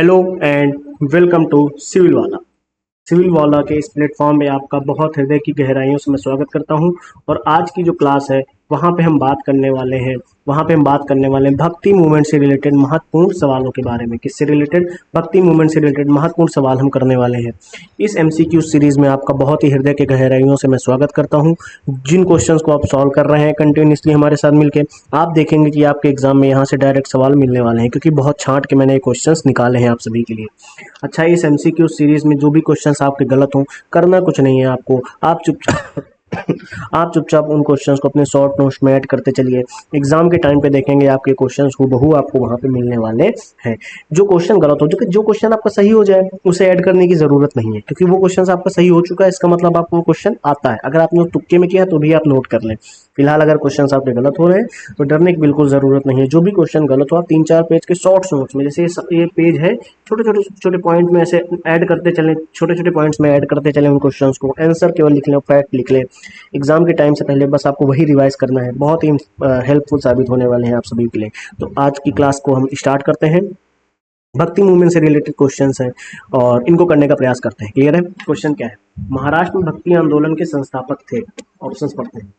Hello and welcome to civil Wala. Civil Wala के इस platform में आपका बहुत हृदय की गहराइयों से मैं स्वागत करता हूं। और आज की जो क्लास है वहां पे हम बात करने वाले हैं भक्ति मूवमेंट से रिलेटेड महत्वपूर्ण सवालों के बारे में। किससे रिलेटेड? भक्ति मूवमेंट से रिलेटेड महत्वपूर्ण सवाल हम करने वाले हैं। इस एमसीक्यू सीरीज में आपका बहुत ही हृदय के गहराइयों से मैं स्वागत करता हूं। जिन क्वेश्चंस को आप सॉल्व कर रहे हैं कंटिन्यूसली हमारे साथ मिलकर, आप देखेंगे कि आपके एग्जाम में यहाँ से डायरेक्ट सवाल मिलने वाले हैं, क्योंकि बहुत छांट के मैंने ये क्वेश्चंस निकाले हैं आप सभी के लिए। अच्छा, इस एमसीक्यू सीरीज में जो भी क्वेश्चंस आपके गलत हों, करना कुछ नहीं है आपको। आप चुपचाप उन क्वेश्चंस को अपने शॉर्ट नोट्स में ऐड करते चलिए। एग्जाम के टाइम पे देखेंगे आपके क्वेश्चंस हूबहू आपको वहां पे मिलने वाले हैं। जो क्वेश्चन गलत हो, जो क्वेश्चन आपका सही हो जाए उसे ऐड करने की जरूरत नहीं है, क्योंकि वो क्वेश्चन आपका सही हो चुका है। इसका मतलब आपको वो क्वेश्चन आता है। अगर आपने तुक्के में किया तो भी आप नोट कर लें। फिलहाल अगर क्वेश्चन आपके गलत हो रहे हैं तो डरने की बिल्कुल जरूरत नहीं है। जो भी क्वेश्चन गलत हो, आप 3-4 पेज के शॉर्ट नोट्स में, जैसे ये पेज है, छोटे छोटे छोटे पॉइंट में ऐसे ऐड करते चलें, छोटे छोटे पॉइंट्स में ऐड करते चलें उन क्वेश्चंस को। आंसर केवल लिख लें, फैक्ट लिख लें। एग्जाम के टाइम से पहले बस आपको वही रिवाइज करना है। बहुत ही हेल्पफुल साबित होने वाले हैं आप सभी के लिए। तो आज की क्लास को हम स्टार्ट करते हैं। भक्ति मूवमेंट से रिलेटेड क्वेश्चंस हैं और इनको करने का प्रयास करते हैं। क्लियर है? क्वेश्चन क्या है? महाराष्ट्र में भक्ति आंदोलन के संस्थापक थे। ऑप्शंस पढ़ते हैं।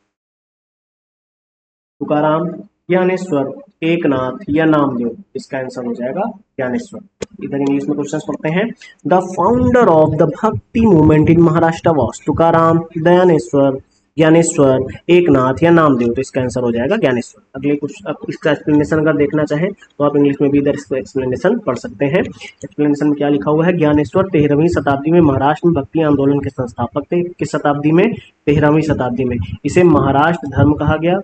तुकाराम, ज्ञानेश्वर, एकनाथ या नामदेव। इसका आंसर हो जाएगा ज्ञानेश्वर। इधर इंग्लिश में क्वेश्चंस पढ़ते हैं। द फाउंडर ऑफ द भक्ति movement in Maharashtra was Tukaram, Dayaneshwar, Dnyaneshwar, Eknath या नामदेव। तो इसका आंसर हो जाएगा ज्ञानेश्वर। अगले कुछ अब इसका एक्सप्लेनेशन अगर देखना चाहे तो आप इंग्लिश में भी इधर इसका एक्सप्लेनेशन पढ़ सकते हैं। एक्सप्लेनेशन में क्या लिखा हुआ है? ज्ञानेश्वर 13वीं शताब्दी में महाराष्ट्र में भक्ति आंदोलन के संस्थापक थे। किस शताब्दी में? 13वीं शताब्दी में। इसे महाराष्ट्र धर्म कहा गया।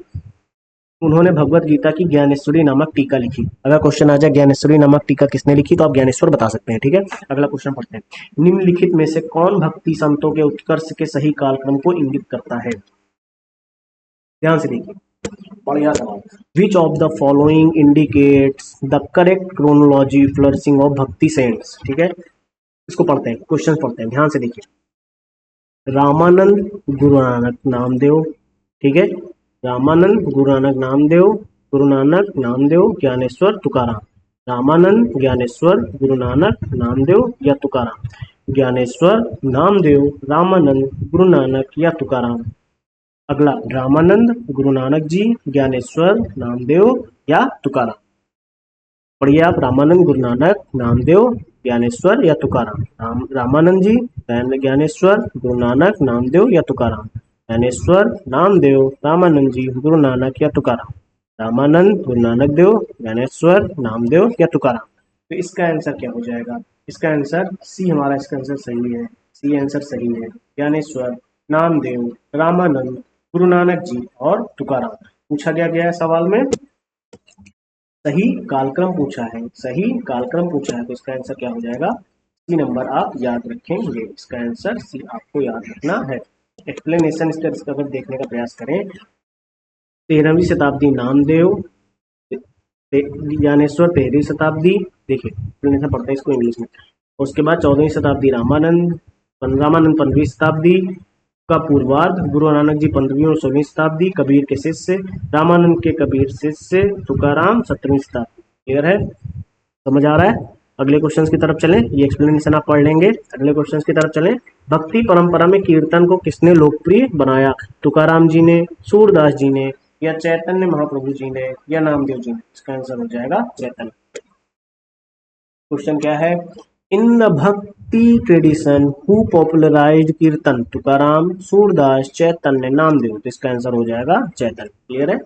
उन्होंने भगवत गीता की ज्ञानेश्वरी नामक टीका लिखी। अगर क्वेश्चन आ जाए ज्ञानेश्वरी नामक टीका किसने लिखी, तो आप ज्ञानेश्वर बता सकते हैं। ठीक है, अगला क्वेश्चन पढ़ते हैं। निम्नलिखित में से कौन भक्ति संतों के उत्कर्ष के सही कालक्रम को इंगित करता है? ध्यान से देखिए, बढ़िया सवाल। विच of the following indicates the correct chronology flourishing of भक्ति सेंट्स? ठीक है, इसको पढ़ते हैं, क्वेश्चन पढ़ते हैं, ध्यान से देखिए। रामानंद, गुरु नानक, नामदेव। ठीक है, रामानंद, गुरु नानक, नामदेव, गुरु नानक, नामदेव, ज्ञानेश्वर, तुकाराम। रामानंद, ज्ञानेश्वर, गुरु नानक, नामदेव या तुकाराम। ज्ञानेश्वर, नामदेव, रामानंद, गुरु नानक या तुकाराम। अगला, रामानंद, गुरु नानक जी, ज्ञानेश्वर, नामदेव या तुकाराम। पढ़िए आप, रामानंद, गुरु नानक, नामदेव, ज्ञानेश्वर या तुकाराम। रामानंद जी, ज्ञानेश्वर, गुरु नानक, नामदेव या तुकाराम। ज्ञानेश्वर, नामदेव, रामानंद जी, गुरु नानक या तुकाराम। रामानंद, गुरु नानक देव, ज्ञानेश्वर, नामदेव या तुकाराम। तो इसका आंसर क्या हो जाएगा? इसका आंसर सी, हमारा इसका आंसर सही है। सी आंसर सही है। ज्ञानेश्वर, नामदेव, रामानंद, गुरु नानक जी और तुकाराम। पूछा गया है सवाल में सही कालक्रम पूछा है, सही कालक्रम पूछा है, तो इसका आंसर क्या हो जाएगा? सी नंबर आप याद रखेंगे। इसका आंसर सी आपको याद रखना है। एक्सप्लेनेशन स्टेप्स अगर देखने का प्रयास करें, 13वीं शताब्दी नामदेव, ज्ञानेश्वर 13वीं शताब्दी। देखिए एक्सप्लेनेशन पढ़ते हैं इसको इंग्लिश में। उसके बाद 14वीं शताब्दी रामानंद, 15वीं शताब्दी का पूर्वार्ध गुरु नानक जी 15वीं और 16वीं शताब्दी, कबीर के शिष्य, रामानंद के कबीर शिष्य, तुकाराम 17वीं शताब्दी। क्लियर है? समझ आ रहा है? अगले क्वेश्चन की तरफ चलें। ये एक्सप्लेनेशन आप पढ़ लेंगे। अगले क्वेश्चन की तरफ चलें। भक्ति परंपरा में कीर्तन को किसने लोकप्रिय बनाया? तुकाराम जी ने, सूरदास जी ने या चैतन्य महाप्रभु जी ने या नामदेव जी ने। इसका आंसर हो जाएगा चैतन्य। क्वेश्चन क्या है? इन द भक्ति ट्रेडिशन हु पॉपुलराइज्ड कीर्तन? तुकाराम, सूरदास, चैतन्य, नामदेव। तो इसका आंसर हो जाएगा चैतन्य। क्लियर है?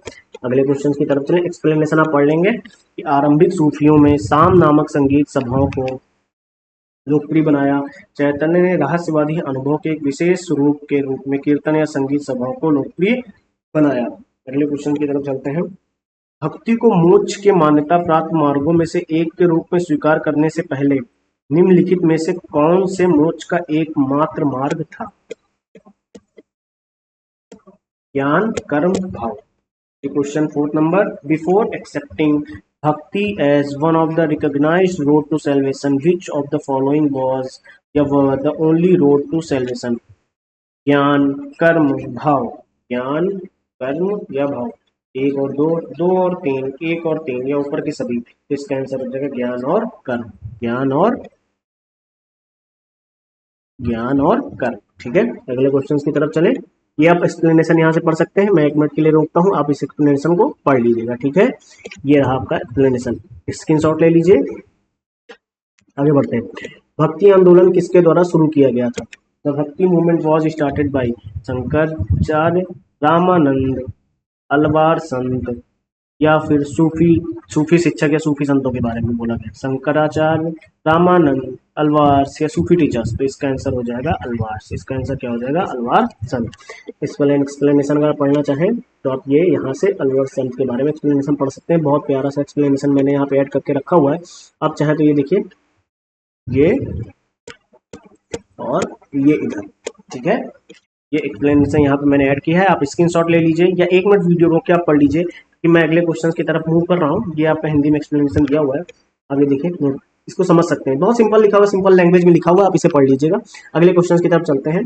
अगले क्वेश्चन की तरफ चलें। एक्सप्लेनेशन आप पढ़ लेंगे कि आरंभिक सूफियों में शाम नामक संगीत सभाओं को लोकप्रिय बनाया। चैतन्य ने रहस्यवादी अनुभव के एक विशेष रूप में कीर्तन या संगीत सभाओं को लोकप्रिय बनाया। अगले क्वेश्चन की तरफ चलते हैं। भक्ति को मोक्ष के मान्यता प्राप्त मार्गों में से एक के रूप में स्वीकार करने से पहले निम्नलिखित में से कौन से मोक्ष का एकमात्र मार्ग था? ज्ञान, कर्म, भाव। क्वेश्चन 4 नंबर। Before accepting bhakti as one of the recognised road to salvation, which of the following was the only road to salvation? Jnana, karma, भाव। ज्ञान, कर्म या भाव। एक और दो, दो और तीन, एक और तीन, या ऊपर के सभी। तो इसका आंसर हो जाएगा ज्ञान और कर्म, ज्ञान और कर्म। ठीक है, अगले क्वेश्चन की तरफ चले। ये आप एक्सप्लेनेशन यहाँ से पढ़ सकते हैं, मैं 1 मिनट के लिए रोकता हूँ, आप इस एक्सप्लेनेशन को पढ़ लीजिएगा। ठीक है, ये रहा आपका एक्सप्लेनेशन, स्क्रीनशॉट ले लीजिए। आगे बढ़ते हैं। भक्ति आंदोलन किसके द्वारा शुरू किया गया था? द भक्ति movement was started by Shankaracharya, Ramanand, Alvar sant, या फिर सूफी शिक्षक या सूफी संतों के बारे में बोला गया। शंकराचार्य, रामानंद, अलवार या सूफी टीचर्स। तो इसका आंसर हो जाएगा अलवार। इसका आंसर क्या हो जाएगा? अलवार संत। एक्सप्लेनेशन अगर पढ़ना चाहें तो आप ये यहाँ से अलवार संत के बारे में एक्सप्लेनेशन पढ़ सकते हैं। बहुत प्यारा सा एक्सप्लेनेशन मैंने यहाँ पे ऐड करके रखा हुआ है, आप चाहें तो ये देखिए, ये और ये इधर। ठीक है, ये एक्सप्लेनेशन यहाँ पे मैंने ऐड किया है, आप स्क्रीनशॉट ले लीजिए या 1 मिनट वीडियो रोक के आप पढ़ लीजिए कि मैं अगले क्वेश्चन की तरफ मूव कर रहा हूँ। ये आपका हिंदी में एक्सप्लेनेशन दिया हुआ है, आप ये देखिए, इसको समझ सकते हैं। बहुत सिंपल लिखा हुआ, सिंपल लैंग्वेज में लिखा हुआ, आप इसे पढ़ लीजिएगा। अगले क्वेश्चन की तरफ चलते हैं।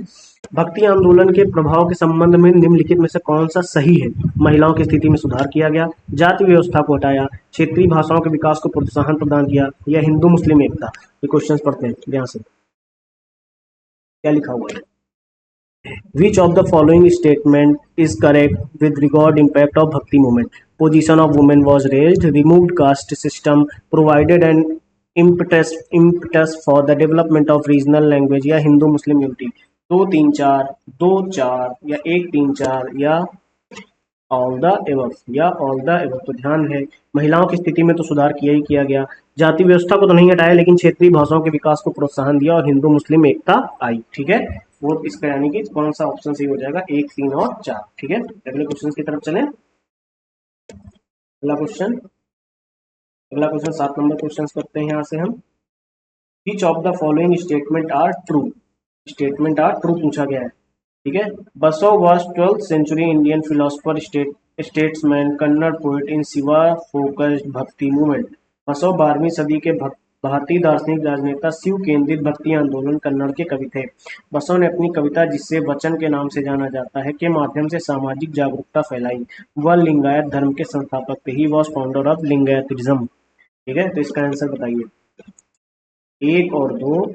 भक्ति आंदोलन के प्रभाव के संबंध में निम्नलिखित में से कौन सा सही है? महिलाओं की स्थिति में सुधार किया गया, जाति व्यवस्था को हटाया, क्षेत्रीय भाषाओं के विकास को प्रोत्साहन प्रदान किया, या हिंदू मुस्लिम एकता। ये क्वेश्चन पढ़ते हैं ध्यान से, क्या लिखा हुआ है। Which of the following statement is correct with regard impact of Bhakti movement? Position of women was raised, removed caste system, provided an impetus for the development of regional language, या Hindu Muslim unity. 2 3 4, 2 4, या 1 3 4, या all the above, या all the above. तो ध्यान है, महिलाओं की स्थिति में तो सुधार किया ही किया गया, जाति व्यवस्था को तो नहीं हटाया, लेकिन क्षेत्रीय भाषाओं के विकास को प्रोत्साहन दिया, और हिंदू मुस्लिम एकता आई। ठीक है, वो इसका यानी कि कौन सा ऑप्शन सही हो जाएगा? 1 3 और 4। ठीक है, अगले क्वेश्चन की तरफ चलें। अगला क्वेश्चन 7 नंबर क्वेश्चन करते हैं यहाँ से हम। Which of the following statement are true? Statement are true पूछा गया है। ठीक है, Basava was 12th century Indian philosopher, statesman, Kannada poet in Shiva focused bhakti movement. Basava 12वीं सदी के भारतीय दार्शनिक राजनेता, शिव केंद्रित भक्ति आंदोलन, कन्नड़ के कवि थे। बसव ने अपनी कविता, जिसे वचन के नाम से जाना जाता है, के माध्यम से सामाजिक जागरूकता फैलाई। वह लिंगायत धर्म के संस्थापक थे। He was founder of Lingayatism. ठीक है, तो इसका आंसर बताइए। 1 और 2,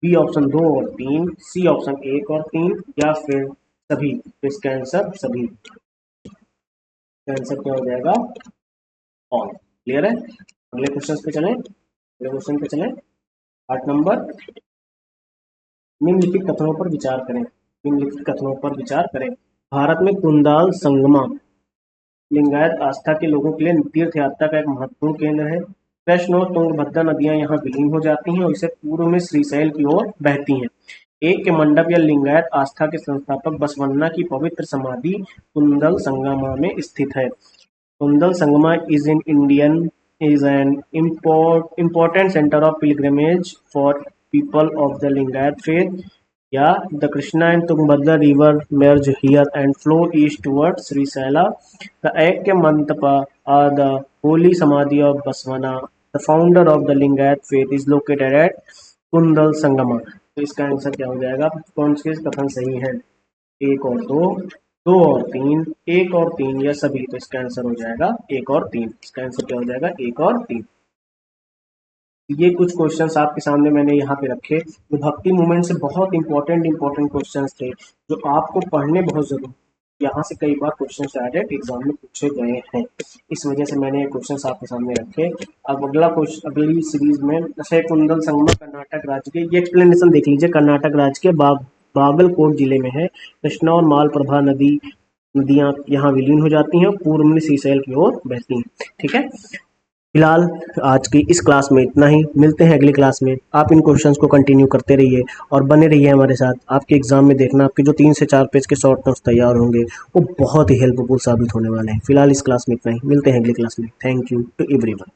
बी ऑप्शन 2 और 3, सी ऑप्शन 1 और 3, या फिर सभी। तो इसका आंसर सभी। आंसर क्या हो जाएगा? ऑल। क्लियर है, अगले क्वेश्चन पे चलें। 8 नंबर। निम्नलिखित कथनों पर विचार करें। भारत में कुंदाल संगमा लिंगायत आस्था के लोगों के लिए तीर्थ यात्रा का एक महत्वपूर्ण केंद्र है। कृष्ण और तुंगभद्रा नदियां यहाँ विलीन हो जाती हैं और इसे पूर्व में श्रीशैल की ओर बहती हैं। एक के मंडप या लिंगायत आस्था के संस्थापक बसवन्ना की पवित्र समाधि कुंदल संगमा में स्थित है। Kundal Sangma is an important center of pilgrimage for people of the Lingayat faith. Yeah, the Krishna and Tungabhadra river merge here and flow east towards Sri Saila. The Aikya Mantapa are the holy samadhi of Baswana. The founder of the Lingayat faith is located at Kundal Sangama. तो इसका answer क्या हो जाएगा? कौन से कथन सही है? 1 और 2, 2 और 3, 1 और 3, या सभी। तो इसका आंसर हो जाएगा 1 और 3। इसका आंसर क्या हो जाएगा? 1 और 3। ये कुछ क्वेश्चंस आपके सामने मैंने यहाँ पे रखे, जो भक्ति मूवमेंट से बहुत इंपॉर्टेंट क्वेश्चंस थे, जो आपको पढ़ने बहुत जरूरी। यहाँ से कई बार क्वेश्चन डायरेक्ट एग्जाम में पूछे गए हैं, इस वजह से मैंने ये क्वेश्चन आपके सामने रखे। अब अगली सीरीज में जैसे कुंदल संगमा कर्नाटक राज्य के, ये एक्सप्लेनेशन देख लीजिए। कर्नाटक राज्य के बागलकोट जिले में है। कृष्णा और मालप्रभा नदियां यहाँ विलीन हो जाती हैं और पूर्व में श्रीशैल की ओर बहती हैं। ठीक है, फिलहाल आज की इस क्लास में इतना ही। मिलते हैं अगली क्लास में। आप इन क्वेश्चंस को कंटिन्यू करते रहिए और बने रहिए हमारे साथ। आपके एग्जाम में देखना, आपके जो 3 से 4 पेज के शॉर्ट नोट्स तैयार होंगे, वो बहुत ही हेल्पफुल साबित होने वाले हैं। फिलहाल इस क्लास में इतना ही। मिलते हैं अगली क्लास में। Thank you to everyone.